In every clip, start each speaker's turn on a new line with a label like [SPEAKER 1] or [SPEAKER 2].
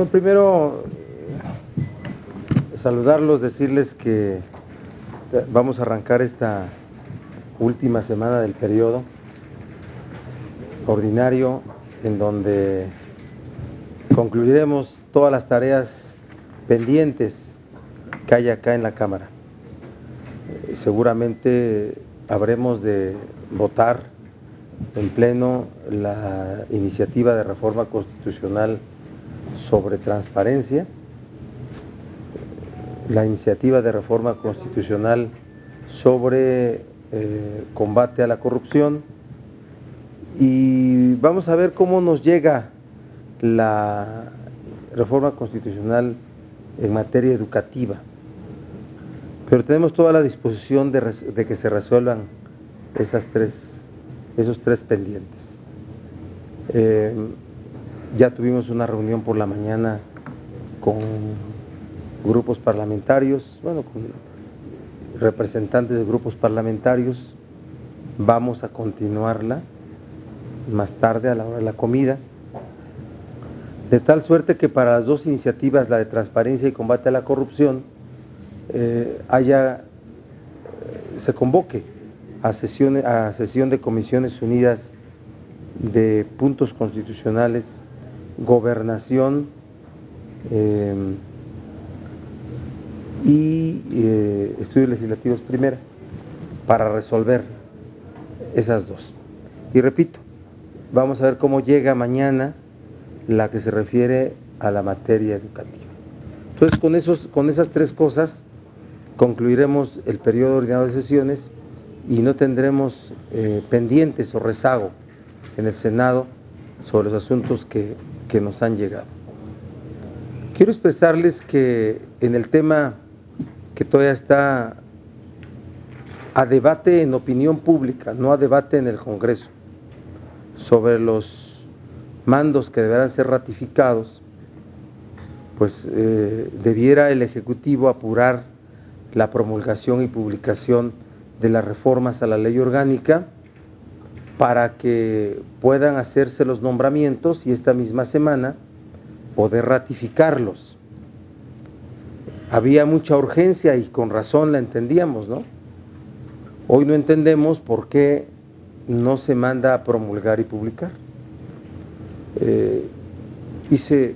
[SPEAKER 1] Bueno, primero saludarlos, decirles que vamos a arrancar esta última semana del periodo ordinario, en donde concluiremos todas las tareas pendientes que hay acá en la Cámara. Seguramente habremos de votar en pleno la iniciativa de reforma constitucional sobre transparencia, la iniciativa de reforma constitucional sobre combate a la corrupción, y vamos a ver cómo nos llega la reforma constitucional en materia educativa. Pero tenemos toda la disposición de que se resuelvan esos tres pendientes. Ya tuvimos una reunión por la mañana con grupos parlamentarios, bueno, con representantes de grupos parlamentarios. Vamos a continuarla más tarde a la hora de la comida, de tal suerte que para las dos iniciativas, la de transparencia y combate a la corrupción, se convoque a sesión de comisiones unidas de puntos constitucionales, gobernación y estudios legislativos primera, para resolver esas dos. Y repito, vamos a ver cómo llega mañana la que se refiere a la materia educativa. Entonces, con esas tres cosas concluiremos el periodo ordinario de sesiones y no tendremos pendientes o rezago en el Senado sobre los asuntos que nos han llegado. Quiero expresarles que en el tema que todavía está a debate en opinión pública, no a debate en el Congreso, sobre los mandos que deberán ser ratificados, pues debiera el Ejecutivo apurar la promulgación y publicación de las reformas a la ley orgánica para que puedan hacerse los nombramientos y esta misma semana poder ratificarlos. Había mucha urgencia y con razón la entendíamos, ¿no? Hoy no entendemos por qué no se manda a promulgar y publicar.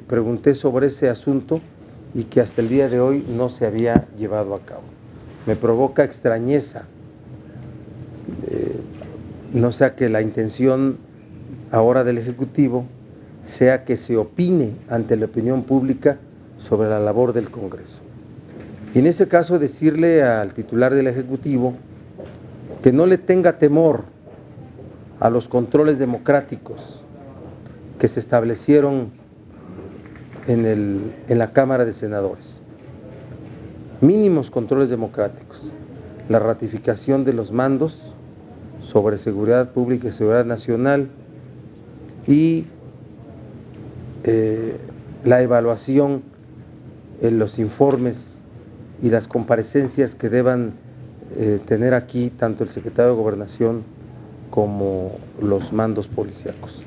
[SPEAKER 1] Pregunté sobre ese asunto y que hasta el día de hoy no se había llevado a cabo. Me provoca extrañeza, no sea que la intención ahora del Ejecutivo sea que se opine ante la opinión pública sobre la labor del Congreso. Y en ese caso decirle al titular del Ejecutivo que no le tenga temor a los controles democráticos que se establecieron en la Cámara de Senadores. Mínimos controles democráticos, la ratificación de los mandos sobre seguridad pública y seguridad nacional y la evaluación en los informes y las comparecencias que deban tener aquí tanto el secretario de Gobernación como los mandos policíacos.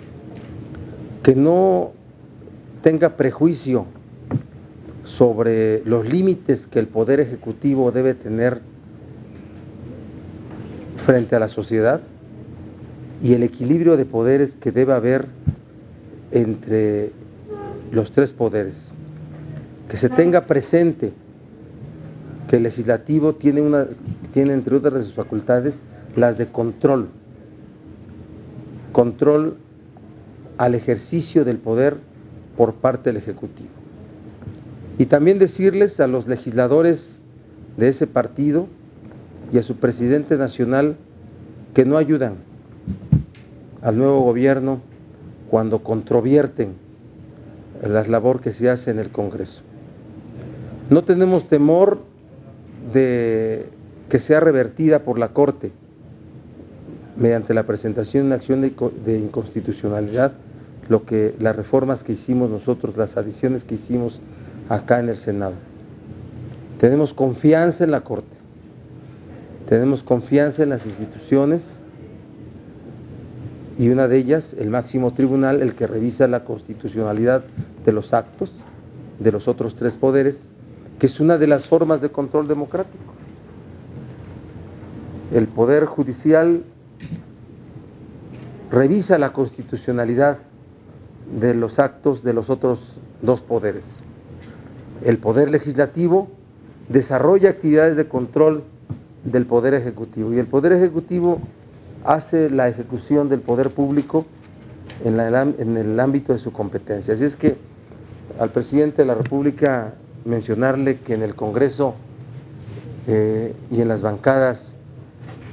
[SPEAKER 1] Que no tenga prejuicio sobre los límites que el Poder Ejecutivo debe tener frente a la sociedad y el equilibrio de poderes que debe haber entre los tres poderes. Que se tenga presente que el Legislativo tiene entre otras de sus facultades las de control al ejercicio del poder por parte del Ejecutivo. Y también decirles a los legisladores de ese partido y a su presidente nacional que no ayudan al nuevo gobierno cuando controvierten la labor que se hace en el Congreso. No tenemos temor de que sea revertida por la Corte mediante la presentación de una acción de inconstitucionalidad las reformas que hicimos nosotros, las adiciones que hicimos acá en el Senado. Tenemos confianza en la Corte, tenemos confianza en las instituciones y una de ellas, el máximo tribunal, el que revisa la constitucionalidad de los actos, de los otros tres poderes, que es una de las formas de control democrático. El Poder Judicial revisa la constitucionalidad de los actos de los otros dos poderes. El Poder Legislativo desarrolla actividades de control del Poder Ejecutivo y el Poder Ejecutivo hace la ejecución del poder público en el ámbito de su competencia. Así es que al presidente de la República mencionarle que en el Congreso y en las bancadas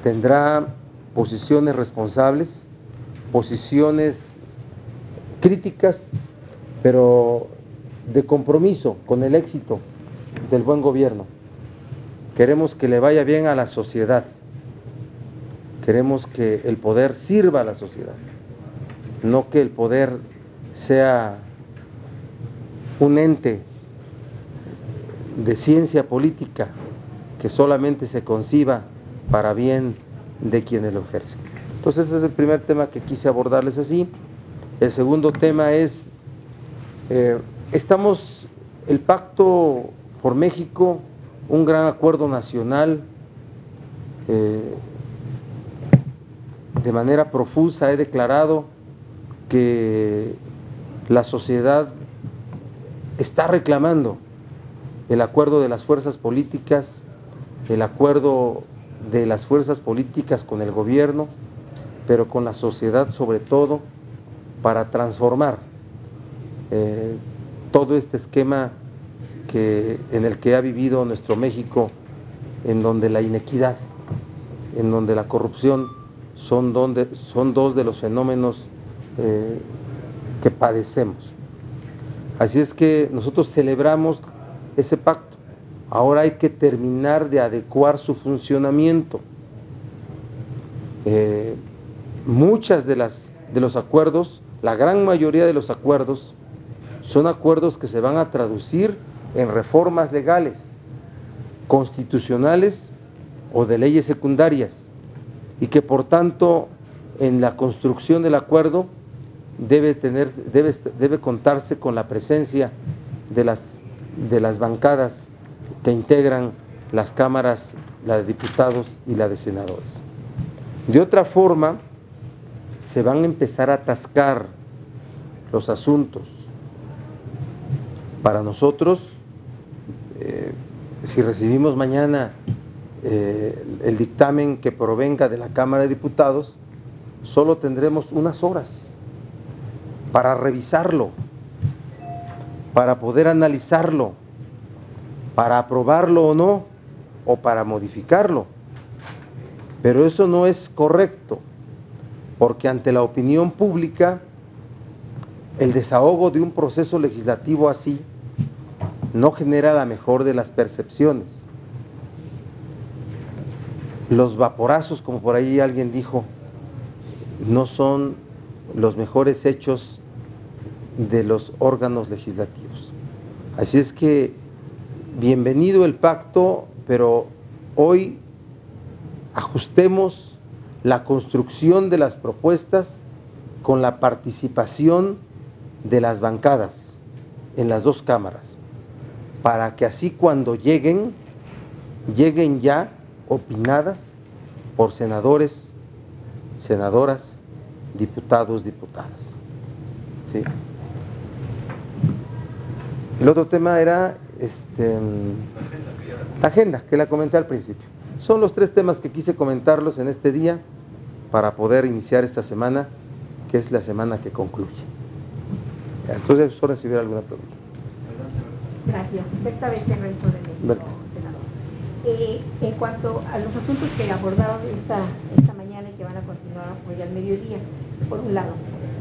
[SPEAKER 1] tendrá posiciones responsables, posiciones críticas, pero de compromiso con el éxito del buen gobierno. Queremos que le vaya bien a la sociedad, queremos que el poder sirva a la sociedad, no que el poder sea un ente de ciencia política que solamente se conciba para bien de quienes lo ejercen. Entonces ese es el primer tema que quise abordarles así. El segundo tema es, el Pacto por México, un gran acuerdo nacional, de manera profusa he declarado que la sociedad está reclamando el acuerdo de las fuerzas políticas, el acuerdo de las fuerzas políticas con el gobierno, pero con la sociedad sobre todo, para transformar todo este esquema en el que ha vivido nuestro México, en donde la inequidad, en donde la corrupción son dos de los fenómenos que padecemos. Así es que nosotros celebramos ese pacto. Ahora hay que terminar de adecuar su funcionamiento. Muchas de los acuerdos, la gran mayoría de los acuerdos, son acuerdos que se van a traducir en reformas legales, constitucionales o de leyes secundarias, y que por tanto en la construcción del acuerdo debe contarse con la presencia de las bancadas que integran las cámaras, la de diputados y la de senadores. De otra forma, se van a empezar a atascar los asuntos. Para nosotros, si recibimos mañana el dictamen que provenga de la Cámara de Diputados, solo tendremos unas horas para revisarlo, para poder analizarlo, para aprobarlo o no, o para modificarlo. Pero eso no es correcto, porque ante la opinión pública, el desahogo de un proceso legislativo así no genera la mejor de las percepciones. Los vaporazos, como por ahí alguien dijo, no son los mejores hechos de los órganos legislativos. Así es que bienvenido el pacto, pero hoy ajustemos la construcción de las propuestas con la participación de las bancadas en las dos cámaras, para que así cuando lleguen ya opinadas por senadores, senadoras, diputados, diputadas. ¿Sí? El otro tema era la agenda, que la comenté al principio. Son los tres temas que quise comentarlos en este día para poder iniciar esta semana, que es la semana que concluye. Entonces, ¿solo recibir alguna pregunta?
[SPEAKER 2] Gracias. Berta Becerra, del Sol de México, senador. En cuanto a los asuntos que abordaron esta mañana y que van a continuar hoy al mediodía, por un lado,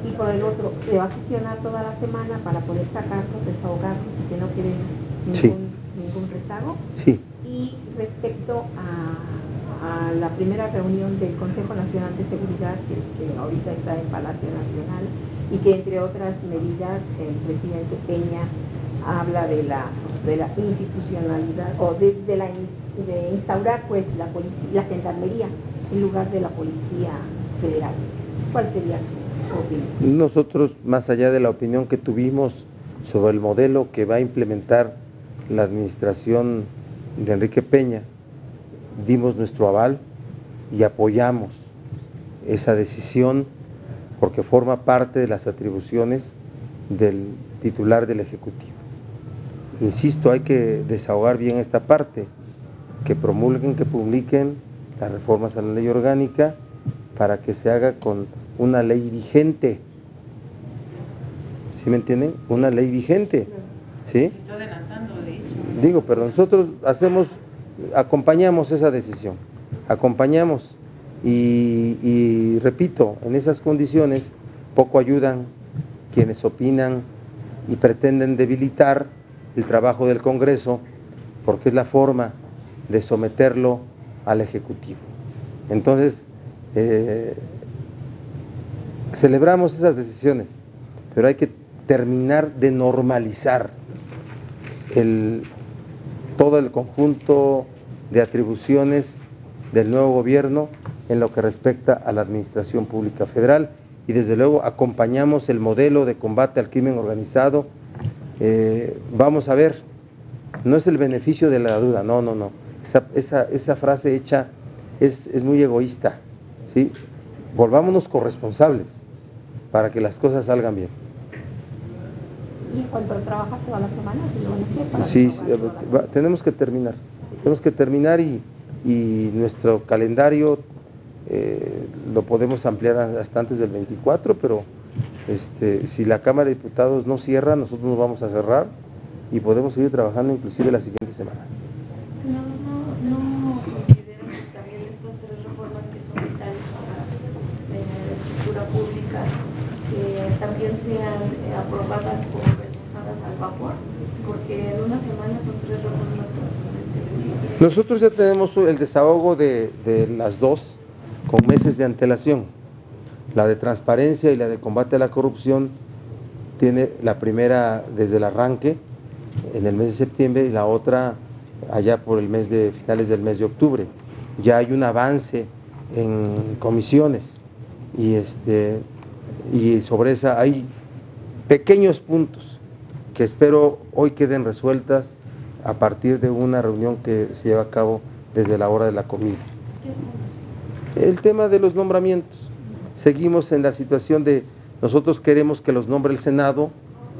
[SPEAKER 2] y por el otro, se va a sesionar toda la semana para poder sacarlos, desahogarlos y que no quede ningún rezago.
[SPEAKER 1] Sí.
[SPEAKER 2] Y respecto a la primera reunión del Consejo Nacional de Seguridad, que ahorita está en Palacio Nacional, y que entre otras medidas el presidente Peña habla de la institucionalidad o de instaurar pues la gendarmería en lugar de la Policía Federal. ¿Cuál sería su opinión?
[SPEAKER 1] Nosotros, más allá de la opinión que tuvimos sobre el modelo que va a implementar la administración de Enrique Peña, dimos nuestro aval y apoyamos esa decisión porque forma parte de las atribuciones del titular del Ejecutivo. Insisto, hay que desahogar bien esta parte, que promulguen, que publiquen las reformas a la ley orgánica para que se haga con una ley vigente. ¿Sí me entienden? Una ley vigente. ¿Sí?
[SPEAKER 3] Está adelantando, de hecho.
[SPEAKER 1] Digo, pero nosotros acompañamos esa decisión, acompañamos y repito, en esas condiciones poco ayudan quienes opinan y pretenden debilitar el trabajo del Congreso, porque es la forma de someterlo al Ejecutivo. Entonces, celebramos esas decisiones, pero hay que terminar de normalizar todo el conjunto de atribuciones del nuevo gobierno en lo que respecta a la administración pública federal y desde luego acompañamos el modelo de combate al crimen organizado. Vamos a ver, no es el beneficio de la duda, no, esa frase hecha es muy egoísta, ¿sí? Volvámonos corresponsables para que las cosas salgan bien.
[SPEAKER 2] ¿Y en cuanto a trabajar toda la semana?
[SPEAKER 1] Sí, tenemos que terminar y nuestro calendario lo podemos ampliar hasta antes del 24, pero si la Cámara de Diputados no cierra, nosotros nos vamos a cerrar y podemos seguir trabajando inclusive la siguiente semana.
[SPEAKER 4] ¿No consideran que también estas tres reformas que son vitales para la estructura pública también sean aprobadas como pensadas al vapor? Porque en una semana son tres reformas que...
[SPEAKER 1] Nosotros ya tenemos el desahogo de las dos con meses de antelación. La de transparencia y la de combate a la corrupción tiene la primera desde el arranque en el mes de septiembre y la otra allá por finales del mes de octubre. Ya hay un avance en comisiones y sobre esa hay pequeños puntos que espero hoy queden resueltas a partir de una reunión que se lleva a cabo desde la hora de la comida. El tema de los nombramientos. Seguimos en la situación de nosotros queremos que los nombre el Senado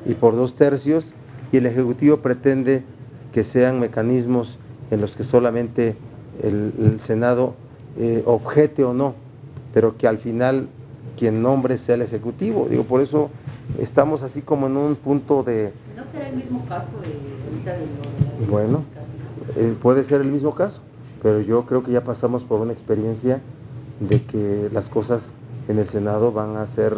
[SPEAKER 1] y por 2/3 y el Ejecutivo pretende que sean mecanismos en los que solamente el Senado objete o no, pero que al final quien nombre sea el Ejecutivo. Digo, por eso estamos así como en un punto de...
[SPEAKER 3] ¿No será el mismo caso de
[SPEAKER 1] Bueno, puede ser el mismo caso, pero yo creo que ya pasamos por una experiencia de que las cosas en el Senado se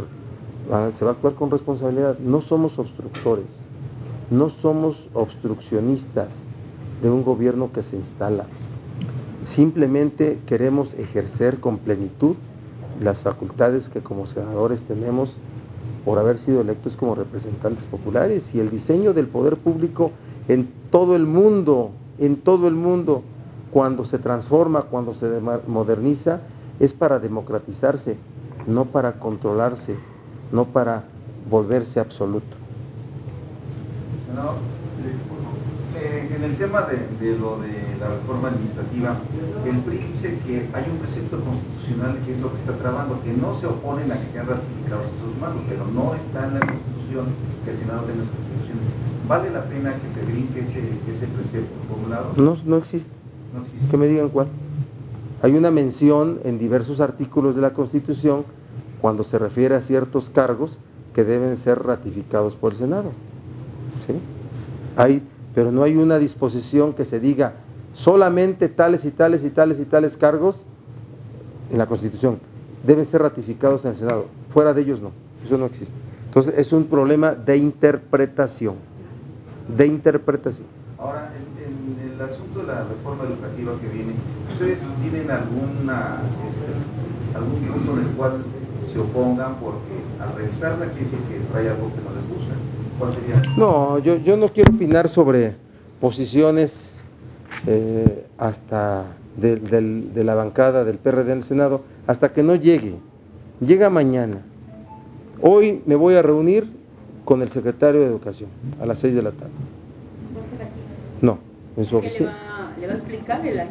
[SPEAKER 1] va a actuar con responsabilidad. No somos obstructores, no somos obstruccionistas de un gobierno que se instala. Simplemente queremos ejercer con plenitud las facultades que como senadores tenemos por haber sido electos como representantes populares y el diseño del poder público en todo el mundo, cuando se transforma, cuando se moderniza, es para democratizarse, no para controlarse, no para volverse absoluto.
[SPEAKER 5] Senador, en el tema de lo de la reforma administrativa, el PRI dice que hay un precepto constitucional que es lo que está trabando, que no se oponen a que sean ratificados estos mandos, pero no está en la Constitución que el Senado tenga esas atribuciones. ¿Vale la pena que se brinque ese precepto formulado?
[SPEAKER 1] No existe.
[SPEAKER 5] No existe.
[SPEAKER 1] Que me digan cuál. Hay una mención en diversos artículos de la Constitución cuando se refiere a ciertos cargos que deben ser ratificados por el Senado. ¿Sí? Pero no hay una disposición que se diga solamente tales y tales y tales y tales cargos en la Constitución deben ser ratificados en el Senado. Fuera de ellos no, eso no existe. Entonces es un problema de interpretación.
[SPEAKER 5] Ahora, en el asunto de la reforma educativa que viene, ¿ustedes tienen algún punto en el cual se opongan? Porque al revisarla quiere decir que trae algo que no les gusta. ¿Cuál sería?
[SPEAKER 1] No, yo no quiero opinar sobre posiciones hasta de la bancada del PRD en el Senado, hasta que no llegue. Llega mañana. Hoy me voy a reunir con el secretario de Educación a las 6 de la tarde. No, en su
[SPEAKER 3] ¿Qué
[SPEAKER 1] oficina.
[SPEAKER 3] le va a explicar el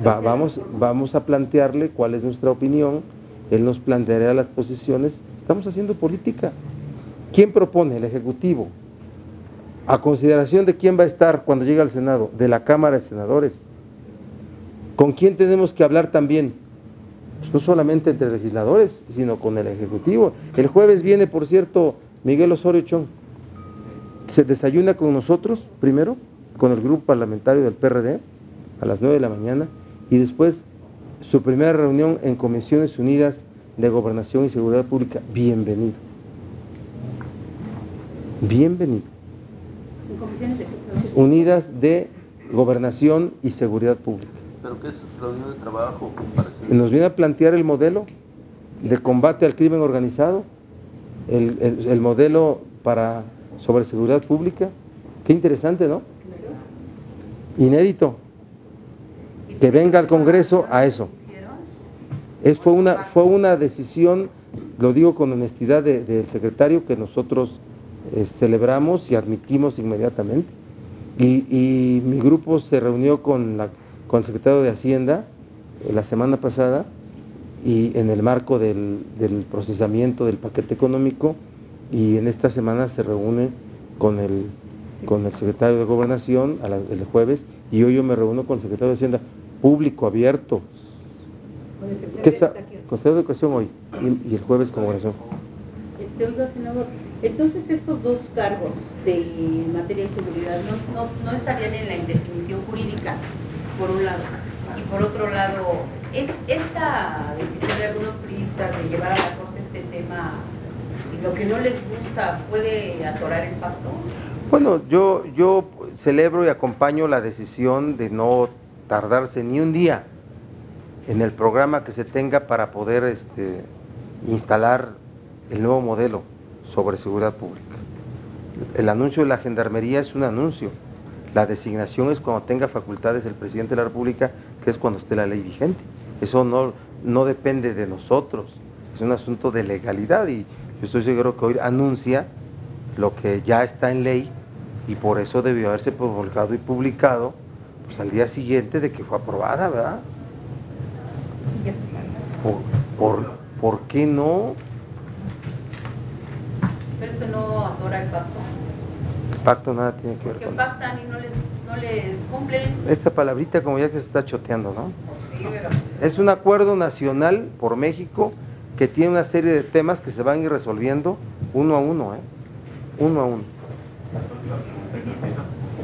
[SPEAKER 1] Vamos a plantearle cuál es nuestra opinión, él nos planteará las posiciones. Estamos haciendo política. ¿Quién propone? El Ejecutivo. ¿A consideración de quién va a estar cuando llegue al Senado? De la Cámara de Senadores. ¿Con quién tenemos que hablar también? No solamente entre legisladores, sino con el Ejecutivo. El jueves viene, por cierto, Miguel Osorio Chong. Se desayuna con nosotros, primero, con el grupo parlamentario del PRD, a las 9 de la mañana, y después su primera reunión en Comisiones Unidas de Gobernación y Seguridad Pública. Bienvenido. Bienvenido.
[SPEAKER 3] ¿En comisiones de qué?
[SPEAKER 1] Unidas de Gobernación y Seguridad Pública.
[SPEAKER 6] ¿Pero qué es reunión de trabajo?
[SPEAKER 1] Nos viene a plantear el modelo de combate al crimen organizado, el modelo sobre seguridad pública. Qué interesante, ¿no? Inédito. Que venga al Congreso a eso. Fue una decisión, lo digo con honestidad, del secretario, que nosotros celebramos y admitimos inmediatamente. Y mi grupo se reunió con el secretario de Hacienda la semana pasada, y en el marco del procesamiento del paquete económico, y en esta semana se reúne con el secretario de Gobernación el jueves, y hoy yo me reúno con el secretario de Hacienda, público, abierto. ¿Qué está? Con el secretario de Educación hoy, y el jueves con Gobernación.
[SPEAKER 3] Oiga, senador, entonces estos dos cargos de materia de seguridad no estarían en la indefinición jurídica, por un lado, y por otro lado, ¿es esta decisión de algunos priistas de llevar a la Corte este tema y lo que no les gusta puede atorar el pacto?
[SPEAKER 1] Bueno, yo celebro y acompaño la decisión de no tardarse ni un día en el programa que se tenga para poder instalar el nuevo modelo sobre seguridad pública. El anuncio de la Gendarmería es un anuncio. La designación es cuando tenga facultades el presidente de la República, que es cuando esté la ley vigente. Eso no depende de nosotros, es un asunto de legalidad, y yo estoy seguro que hoy anuncia lo que ya está en ley, y por eso debió haberse promulgado y publicado pues, al día siguiente de que fue aprobada, ¿verdad? ¿Por qué no?
[SPEAKER 3] Pero eso no atora el pacto.
[SPEAKER 1] El pacto nada tiene que ver
[SPEAKER 3] Porque
[SPEAKER 1] con
[SPEAKER 3] pactan y no les cumplen.
[SPEAKER 1] esta palabrita, como ya que se está choteando, ¿no?
[SPEAKER 3] Sí, pero
[SPEAKER 1] Es un acuerdo nacional por México que tiene una serie de temas que se van a ir resolviendo uno a uno, uno a uno.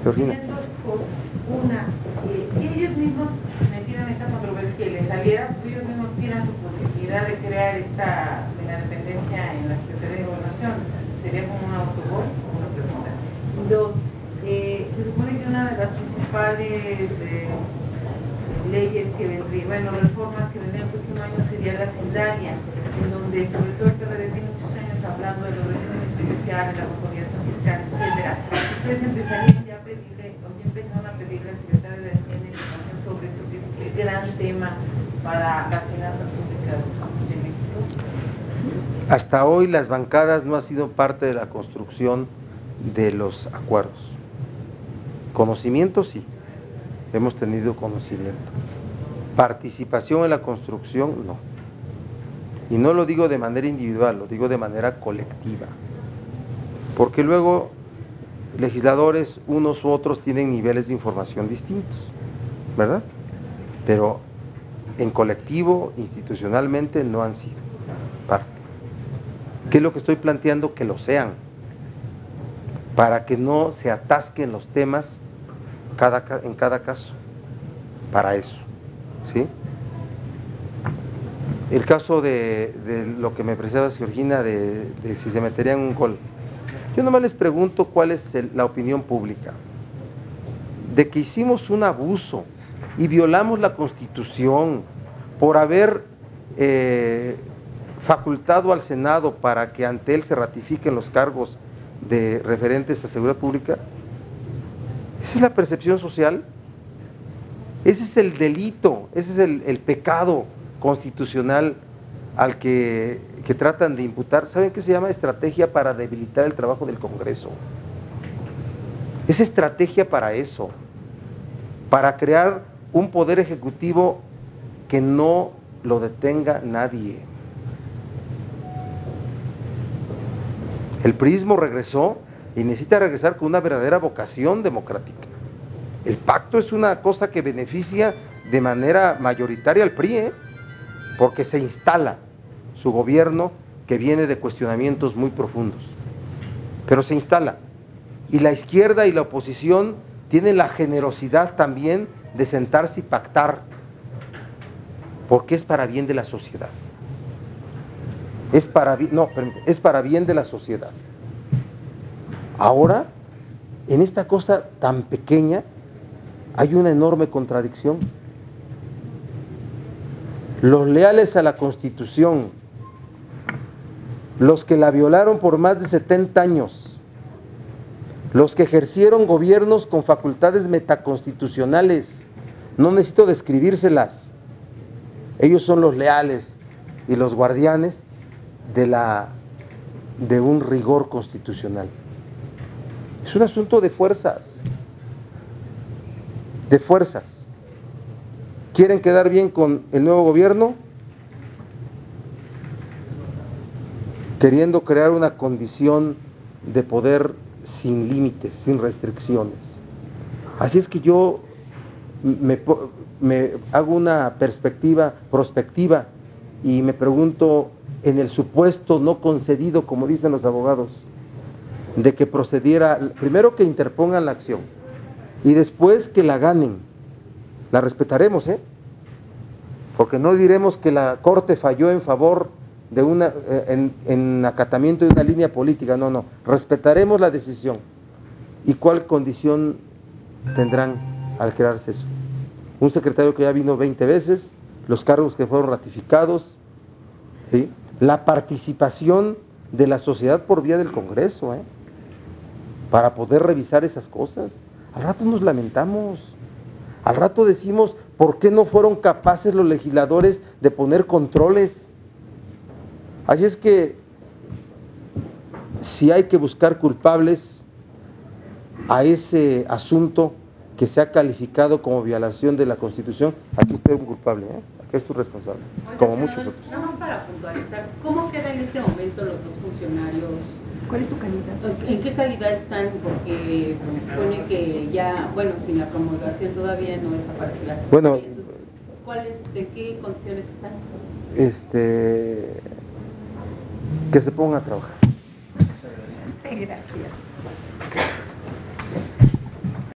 [SPEAKER 1] Georgina.
[SPEAKER 3] tienen dos cosas. Una, si ellos mismos metieran esa controversia y les saliera, pues ellos mismos tienen su posibilidad de crear de la dependencia en la Secretaría de Gobernación. Sería como un autogol, como una pregunta. Y dos, se supone que una de las principales leyes que vendrían, reformas que vendrían el próximo año sería la hacendaria, en donde sobre todo el PRD tiene muchos años hablando de los regímenes especiales, la consolidación fiscal, etcétera. Ustedes empezarían ya a pedirle, o ya empezaron a pedirle al secretario de Hacienda información sobre esto, que es el gran tema para las finanzas públicas de México.
[SPEAKER 1] Hasta hoy las bancadas no han sido parte de la construcción de los acuerdos. Conocimiento sí, hemos tenido conocimiento. Participación en la construcción no. Y no lo digo de manera individual, lo digo de manera colectiva. Porque luego legisladores, unos u otros, tienen niveles de información distintos, ¿verdad? Pero en colectivo, institucionalmente, no han sido parte. ¿Qué es lo que estoy planteando? Que lo sean, para que no se atasquen los temas en cada caso, para eso, ¿sí? El caso de lo que me precisaba Georgina, de si se metería en un gol. Yo nomás les pregunto cuál es la opinión pública. De que hicimos un abuso y violamos la Constitución por haber facultado al Senado para que ante él se ratifiquen los cargos referentes a seguridad pública. Esa es la percepción social. Ese es el delito, ese es el pecado constitucional al que que tratan de imputar, ¿saben qué se llama? Estrategia para debilitar el trabajo del Congreso. Es estrategia para eso, para crear un poder ejecutivo que no lo detenga nadie. El priismo regresó y necesita regresar con una verdadera vocación democrática. El pacto es una cosa que beneficia de manera mayoritaria al PRI, porque se instala su gobierno que viene de cuestionamientos muy profundos. Pero se instala. Y la izquierda y la oposición tienen la generosidad también de sentarse y pactar, porque es para bien de la sociedad. Es para bien de la sociedad. Ahora, en esta cosa tan pequeña, hay una enorme contradicción. Los leales a la Constitución, los que la violaron por más de 70 años, los que ejercieron gobiernos con facultades metaconstitucionales, no necesito describírselas, ellos son los leales y los guardianes de un rigor constitucional. Es un asunto de fuerzas, ¿Quieren quedar bien con el nuevo gobierno? Queriendo crear una condición de poder sin límites, sin restricciones. Así es que yo me hago una prospectiva y me pregunto, en el supuesto no concedido, como dicen los abogados, de que procediera, primero que interpongan la acción y después que la ganen, la respetaremos, porque no diremos que la Corte falló en favor de en acatamiento de una línea política, no, respetaremos la decisión. ¿Y cuál condición tendrán al crearse eso? Un secretario que ya vino 20 veces, los cargos que fueron ratificados, ¿sí? La participación de la sociedad por vía del Congreso, para poder revisar esas cosas. Al rato nos lamentamos, al rato decimos, ¿por qué no fueron capaces los legisladores de poner controles? Así es que, si hay que buscar culpables a ese asunto que se ha calificado como violación de la Constitución, aquí está un culpable, aquí es tu responsable, como muchos otros.
[SPEAKER 7] Nada más para puntualizar, ¿cómo quedan en este momento los dos funcionarios?
[SPEAKER 2] ¿Cuál es su calidad?
[SPEAKER 7] ¿En qué calidad están? Porque se supone que ya, bueno, sin la promulgación todavía no desaparece la Constitución.
[SPEAKER 1] Bueno,
[SPEAKER 7] ¿de qué condiciones están?
[SPEAKER 1] Que se pongan a trabajar.
[SPEAKER 2] Gracias.